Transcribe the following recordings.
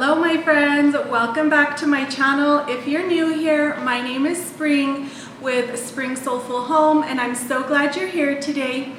Hello my friends, welcome back to my channel. If you're new here, my name is Spring with Spring Soulful Home and I'm so glad you're here today.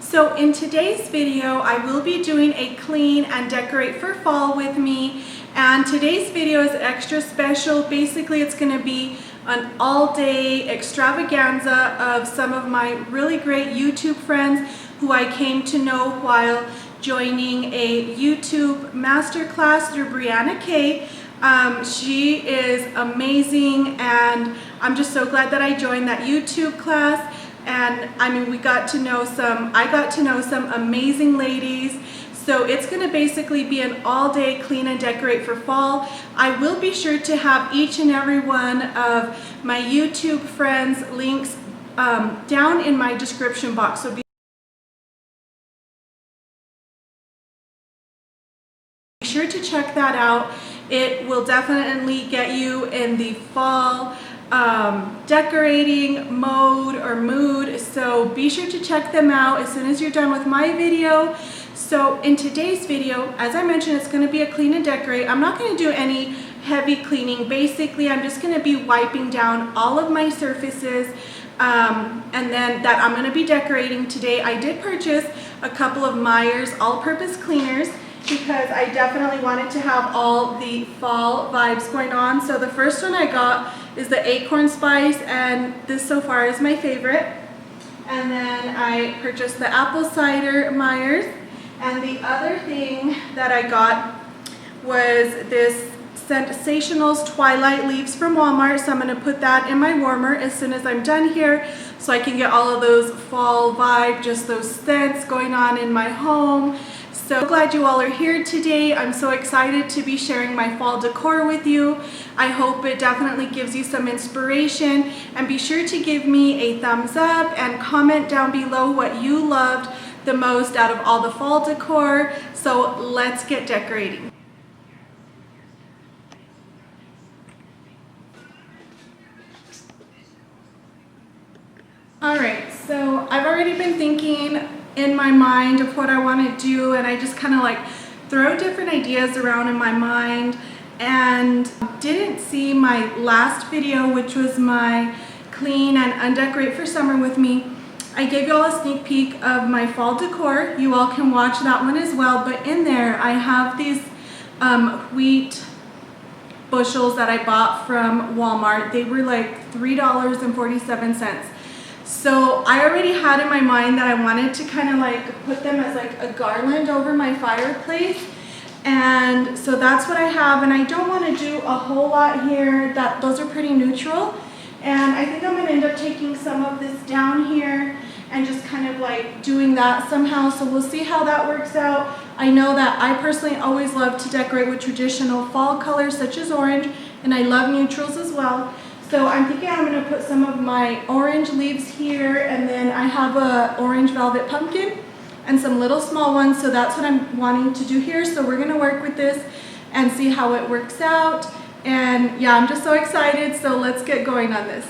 So in today's video, I will be doing a clean and decorate for fall with me, and today's video is extra special. Basically it's going to be an all-day extravaganza of some of my really great YouTube friends who I came to know while joining a YouTube masterclass through Brianna K. She is amazing and I'm just so glad that I joined that YouTube class. And I mean, I got to know some amazing ladies. So it's going to basically be an all-day clean and decorate for fall. I will be sure to have each and every one of my YouTube friends links down in my description box. So be sure to check that out. It will definitely get you in the fall decorating mode or mood, so be sure to check them out as soon as you're done with my video. So in today's video, as I mentioned, it's going to be a clean and decorate. I'm not going to do any heavy cleaning. Basically, I'm just going to be wiping down all of my surfaces and then that I'm going to be decorating today. I did purchase a couple of Meyers all-purpose cleaners because I definitely wanted to have all the fall vibes going on. So the first one I got is the acorn spice, and this so far is my favorite. And then I purchased the apple cider Meyers, and the other thing that I got was this Sensationals Twilight Leaves from Walmart. So I'm going to put that in my warmer as soon as I'm done here so I can get all of those fall vibe, just those scents going on in my home. So glad you all are here today. I'm so excited to be sharing my fall decor with you. I hope it definitely gives you some inspiration, and be sure to give me a thumbs up and comment down below what you loved the most out of all the fall decor. So let's get decorating. Alright, so I've already been thinking in my mind of what I want to do, and I just kind of like throw different ideas around in my mind, and didn't see my last video, which was my clean and undecorate for summer with me. I gave you all a sneak peek of my fall decor. You all can watch that one as well, but in there I have these wheat bushels that I bought from Walmart. They were like $3.47. So I already had in my mind that I wanted to kind of like put them as like a garland over my fireplace, and so that's what I have. And I don't want to do a whole lot here. Those are pretty neutral, and I think I'm going to end up taking some of this down here and just kind of like doing that somehow. So we'll see how that works out. I know that I personally always love to decorate with traditional fall colors such as orange, and I love neutrals as well. So I'm thinking I'm going to put some of my orange leaves here, and then I have a orange velvet pumpkin and some little small ones, so that's what I'm wanting to do here. So we're going to work with this and see how it works out, and yeah, I'm just so excited, so let's get going on this.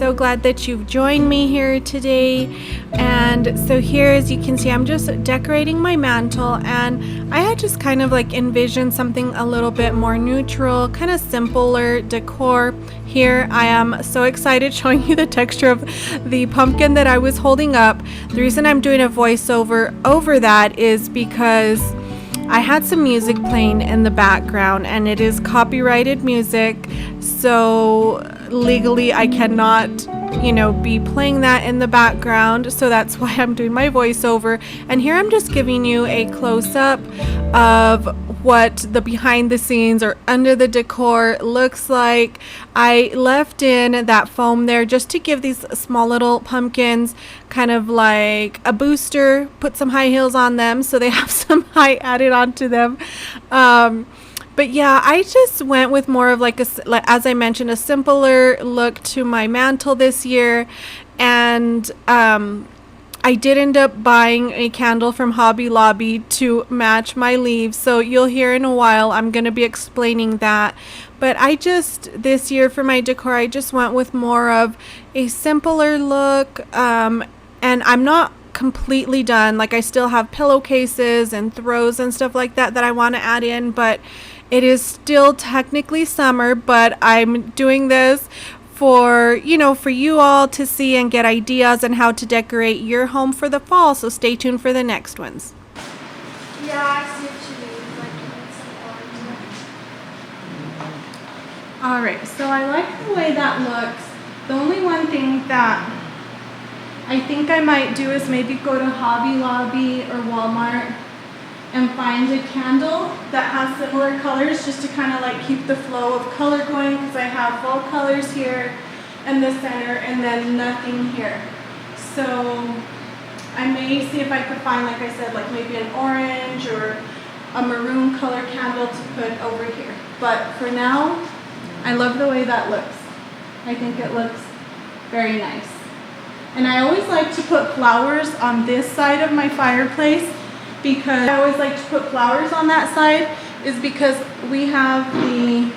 so glad that you've joined me here today. And so here, as you can see, I'm just decorating my mantle, and I had just kind of like envisioned something a little bit more neutral, kind of simpler decor. Here I am so excited showing you the texture of the pumpkin that I was holding up. The reason I'm doing a voiceover over that is because I had some music playing in the background, and it is copyrighted music, so legally I cannot, be playing that in the background, so that's why I'm doing my voiceover. And here I'm just giving you a close-up of what the behind the scenes or under the decor looks like. I left in that foam there just to give these small little pumpkins kind of like a booster, put some high heels on them so they have some height added onto them. But yeah, I just went with more of like as I mentioned, a simpler look to my mantle this year. And I did end up buying a candle from Hobby Lobby to match my leaves, so you'll hear in a while I'm going to be explaining that. But this year for my decor, I just went with more of a simpler look, and I'm not completely done. Like, I still have pillowcases and throws and stuff like that I want to add in, but it is still technically summer. But I'm doing this for you all to see and get ideas on how to decorate your home for the fall, so stay tuned for the next ones. Yeah, I see what you mean. Like, you need some orange. All right, so I like the way that looks. The only one thing that I think I might do is maybe go to Hobby Lobby or Walmart and find a candle that has similar colors, just to kind of like keep the flow of color going, because I have fall colors here in the center and then nothing here. So I may see if I could find, like I said, like maybe an orange or a maroon color candle to put over here. But for now, I love the way that looks. I think it looks very nice. And I always like to put flowers on this side of my fireplace, because I always like to put flowers on that side, is because we have the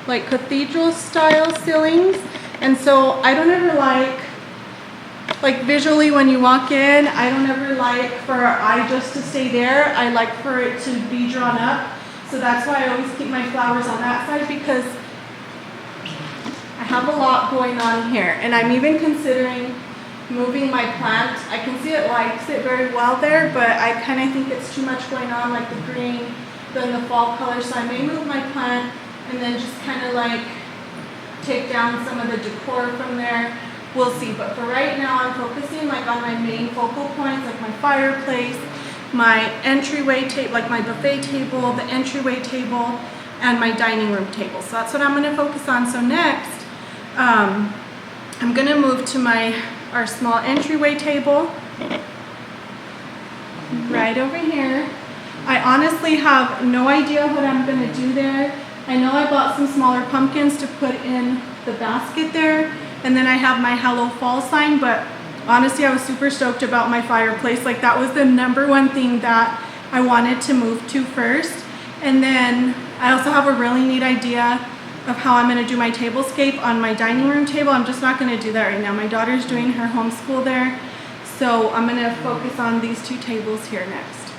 like cathedral style ceilings, and so I don't ever like visually when you walk in, I don't ever like for our eye just to stay there. I like for it to be drawn up, so that's why I always keep my flowers on that side, because I have a lot going on here. And I'm even considering moving my plant. I can see it likes it very well there, but I kind of think it's too much going on, like the green, then the fall color. So I may move my plant and then just kind of like take down some of the decor from there. We'll see. But for right now, I'm focusing like on my main focal points, like my fireplace, my entryway table, like my buffet table, the entryway table, and my dining room table. So that's what I'm going to focus on. So next, I'm going to move to our small entryway table right over here. I honestly have no idea what I'm going to do there. I know I bought some smaller pumpkins to put in the basket there, and then I have my Hello Fall sign, but honestly I was super stoked about my fireplace. Like, that was the number one thing that I wanted to move to first. And then I also have a really neat idea of how I'm going to do my tablescape on my dining room table. I'm just not going to do that right now. My daughter's doing her homeschool there, so I'm going to focus on these two tables here next.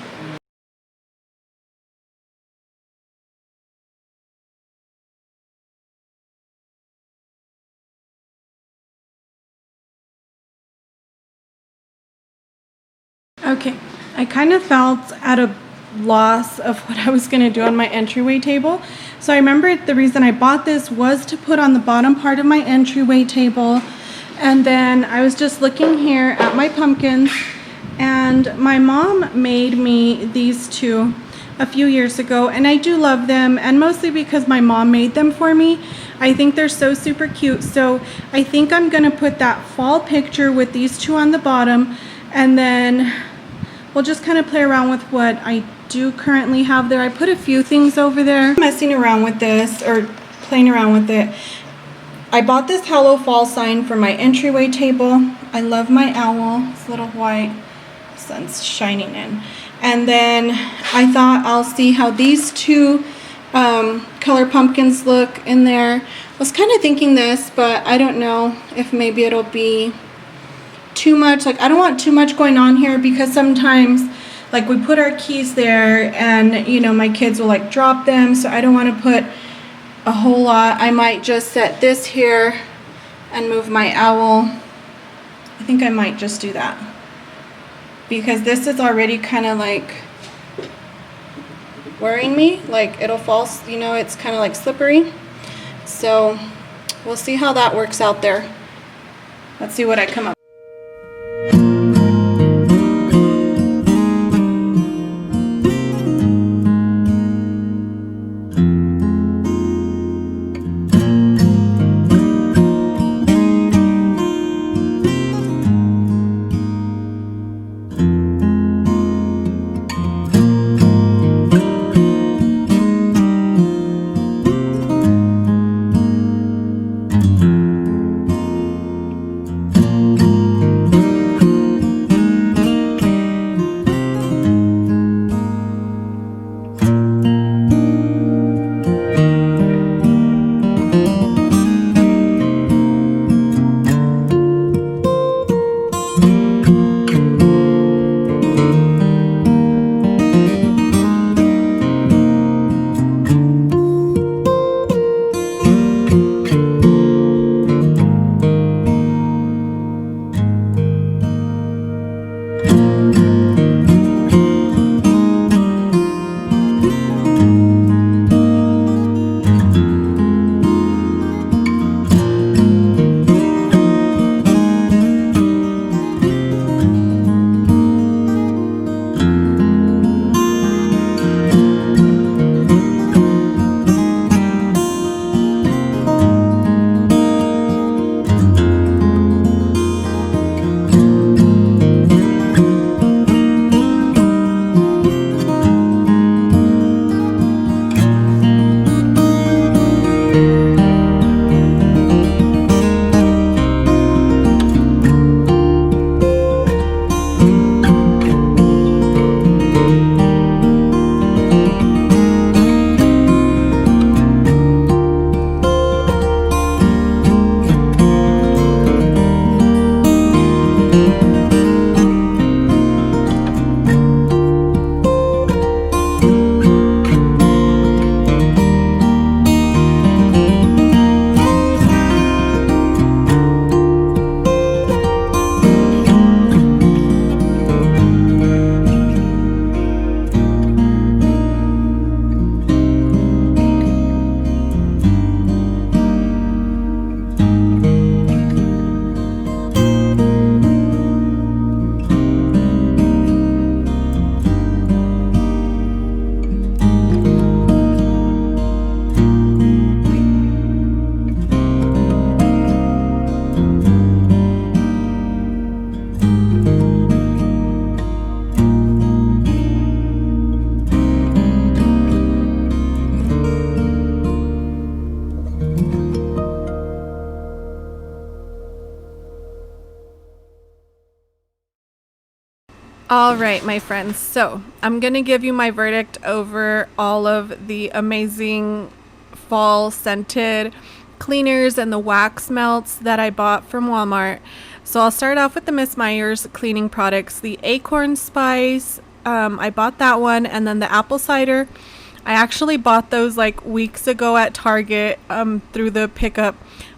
Okay, I kind of felt at a loss of what I was going to do on my entryway table. So I remember the reason I bought this was to put on the bottom part of my entryway table. And then I was just looking here at my pumpkins, and my mom made me these two a few years ago, and I do love them, and mostly because my mom made them for me. I think they're so super cute. So I think I'm going to put that fall picture with these two on the bottom, and then we'll just kind of play around with what I do currently have there. I put a few things over there. Messing around with this, or playing around with it. I bought this Hello Fall sign for my entryway table. I love my owl. It's little white. The sun's shining in. And then I thought I'll see how these two color pumpkins look in there was kind of thinking this, but I don't know if maybe it'll be too much. Like, I don't want too much going on here because sometimes like we put our keys there and you know my kids will like drop them, so I don't want to put a whole lot. I might just set this here and move my owl. I think I might just do that because this is already kind of like worrying me, like it'll fall, you know, it's kind of like slippery. So we'll see how that works out there. Let's see what I come up with. All right, my friends, so I'm gonna give you my verdict over all of the amazing fall scented cleaners and the wax melts that I bought from Walmart. So I'll start off with the Miss Meyers cleaning products. The acorn spice, I bought that one, and then the apple cider. I actually bought those like weeks ago at Target through the pickup,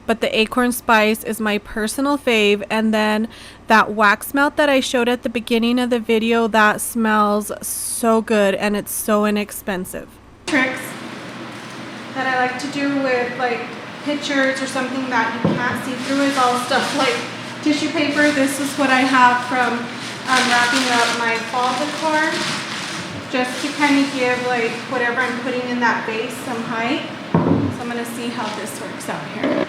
but the acorn spice is my personal fave. And then that wax melt that I showed at the beginning of the video, that smells so good and it's so inexpensive. Tricks that I like to do with like pictures or something that you can't see through is all stuff like tissue paper. This is what I have from wrapping up my fall decor, just to kind of give like whatever I'm putting in that vase some height. So I'm going to see how this works out here.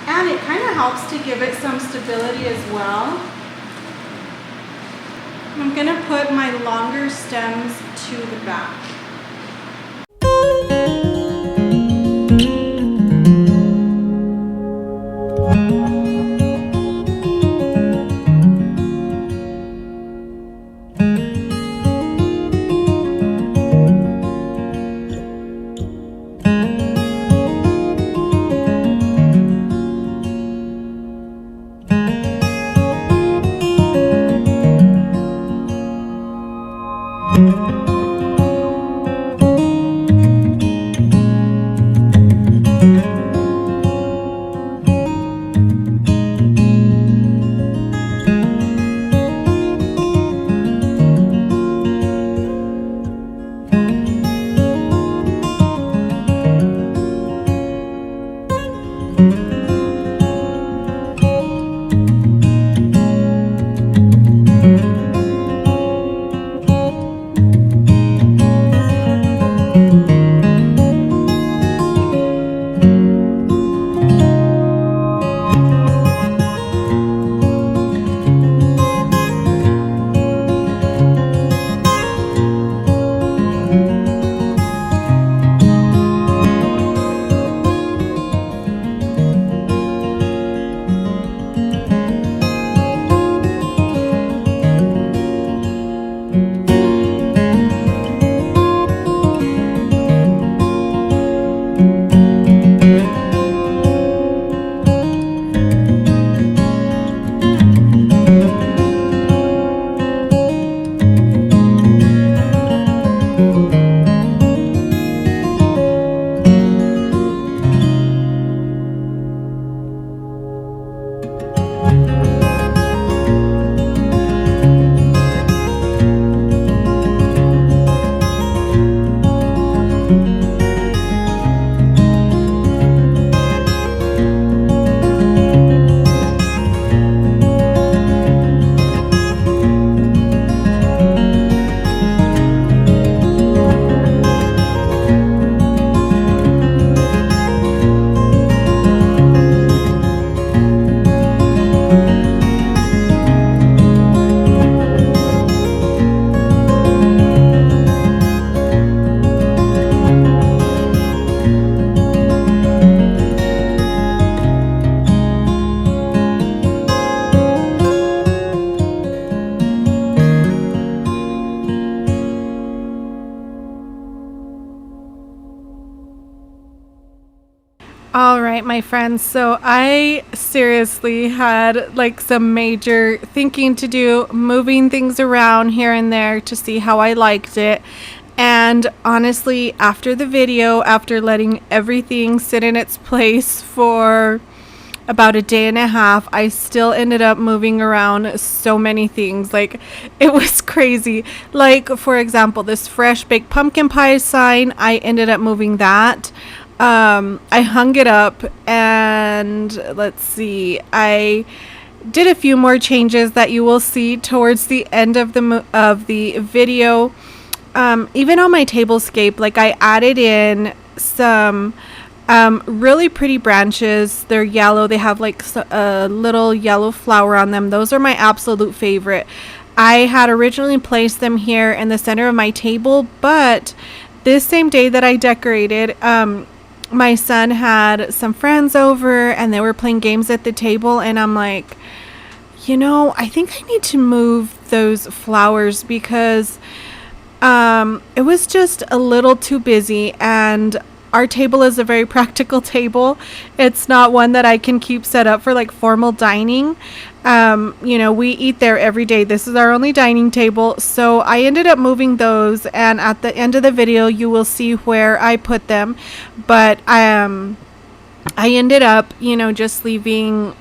And it kind of helps to give it some stability as well. I'm going to put my longer stems to the back. right, my friends. So I seriously had like some major thinking to do, moving things around here and there to see how I liked it. And honestly, after the video, after letting everything sit in its place for about a day and a half, I still ended up moving around so many things. Like, it was crazy. Like, for example, this fresh baked pumpkin pie sign, I ended up moving that. I hung it up, and let's see, I did a few more changes that you will see towards the end of the video. Even on my tablescape, like, I added in some really pretty branches. They're yellow. They have like a little yellow flower on them. Those are my absolute favorite. I had originally placed them here in the center of my table, but this same day that I decorated, my son had some friends over and they were playing games at the table, and I'm like, I think I need to move those flowers because it was just a little too busy, and our table is a very practical table. It's not one that I can keep set up for like formal dining. We eat there every day. This is our only dining table. So I ended up moving those, and at the end of the video, you will see where I put them. But I ended up, just leaving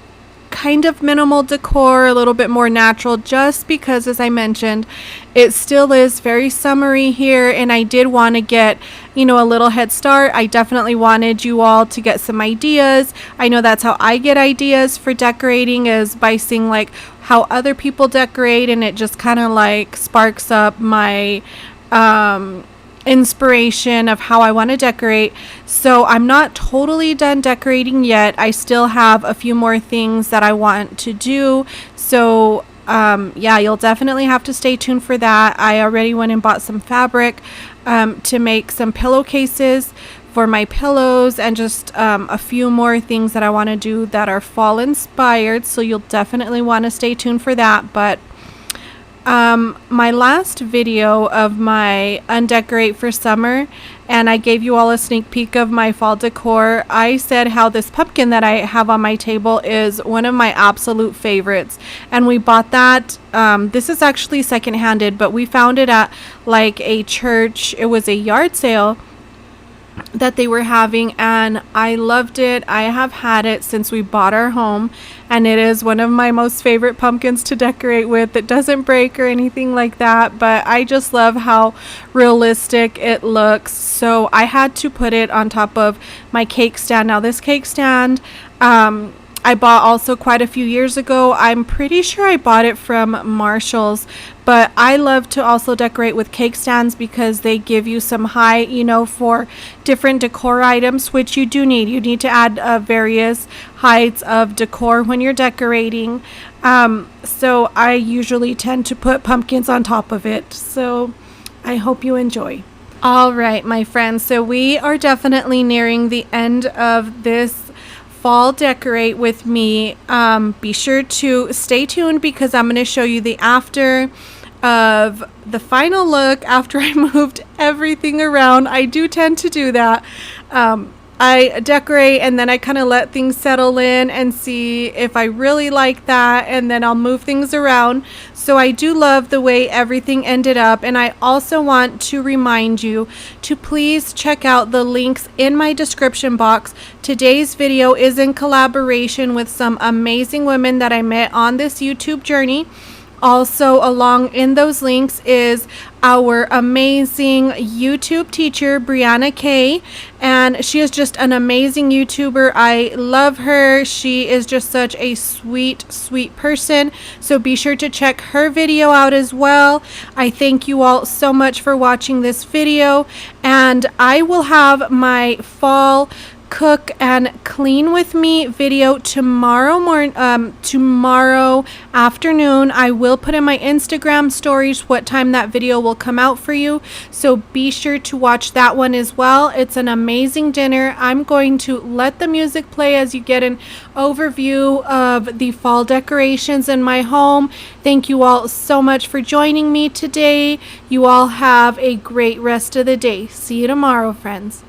kind of minimal decor, a little bit more natural, just because, as I mentioned, it still is very summery here, and I did want to get a little head start. I definitely wanted you all to get some ideas. I know that's how I get ideas for decorating, is by seeing like how other people decorate, and it just kind of like sparks up my inspiration of how I want to decorate. So I'm not totally done decorating yet. I still have a few more things that I want to do. So you'll definitely have to stay tuned for that. I already went and bought some fabric to make some pillowcases for my pillows, and just a few more things that I want to do that are fall inspired. So you'll definitely want to stay tuned for that. But my last video of my undecorate for summer, and I gave you all a sneak peek of my fall decor, I said how this pumpkin that I have on my table is one of my absolute favorites, and we bought that. This is actually secondhanded, but we found it at like a church. It was a yard sale that they were having, and I loved it. I have had it since we bought our home, and it is one of my most favorite pumpkins to decorate with. It doesn't break or anything like that, but I just love how realistic it looks. So I had to put it on top of my cake stand. Now this cake stand, I bought also quite a few years ago. I'm pretty sure I bought it from Marshall's, but I love to also decorate with cake stands because they give you some height, for different decor items, which you do need. You need to add various heights of decor when you're decorating. So I usually tend to put pumpkins on top of it. So I hope you enjoy. All right, my friends. So we are definitely nearing the end of this fall decorate with me. Be sure to stay tuned because I'm going to show you the after of the final look after I moved everything around. I do tend to do that. I decorate and then I kind of let things settle in and see if I really like that, and then I'll move things around. So I do love the way everything ended up, and I also want to remind you to please check out the links in my description box. Today's video is in collaboration with some amazing women that I met on this YouTube journey. Also along in those links is our amazing YouTube teacher, Brianna K, and she is just an amazing YouTuber. I love her. She is just such a sweet, sweet person. So be sure to check her video out as well. I thank you all so much for watching this video, and I will have my fall cook and clean with me video tomorrow afternoon. I will put in my Instagram stories what time that video will come out for you, so be sure to watch that one as well. It's an amazing dinner. I'm going to let the music play as you get an overview of the fall decorations in my home. Thank you all so much for joining me today. You all have a great rest of the day. See you tomorrow, friends.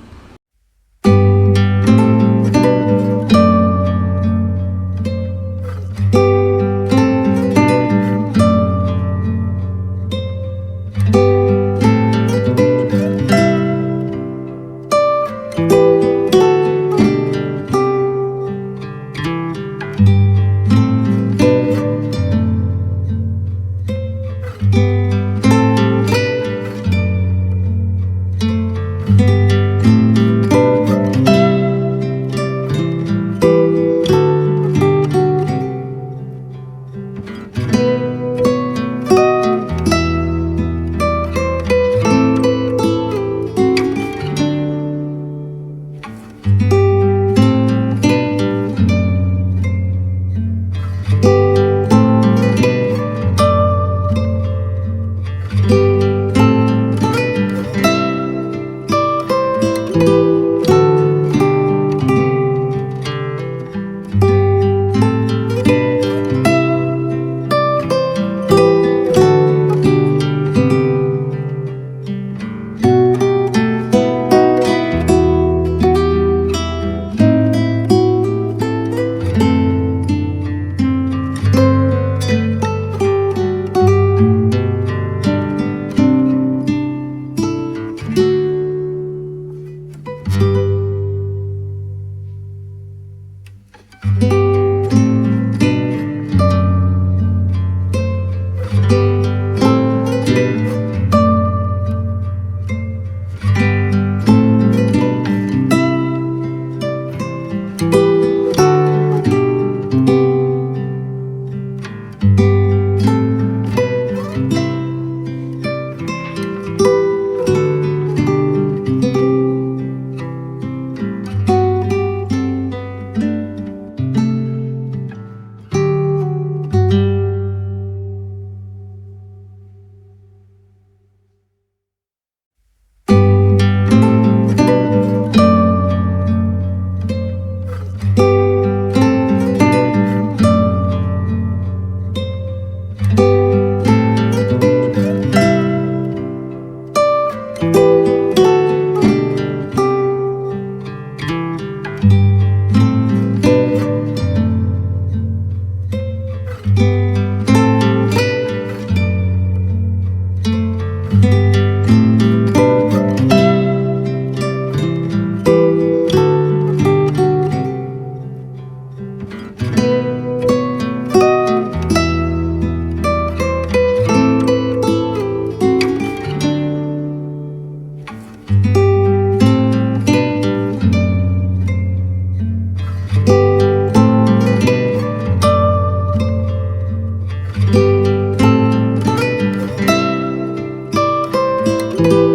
you.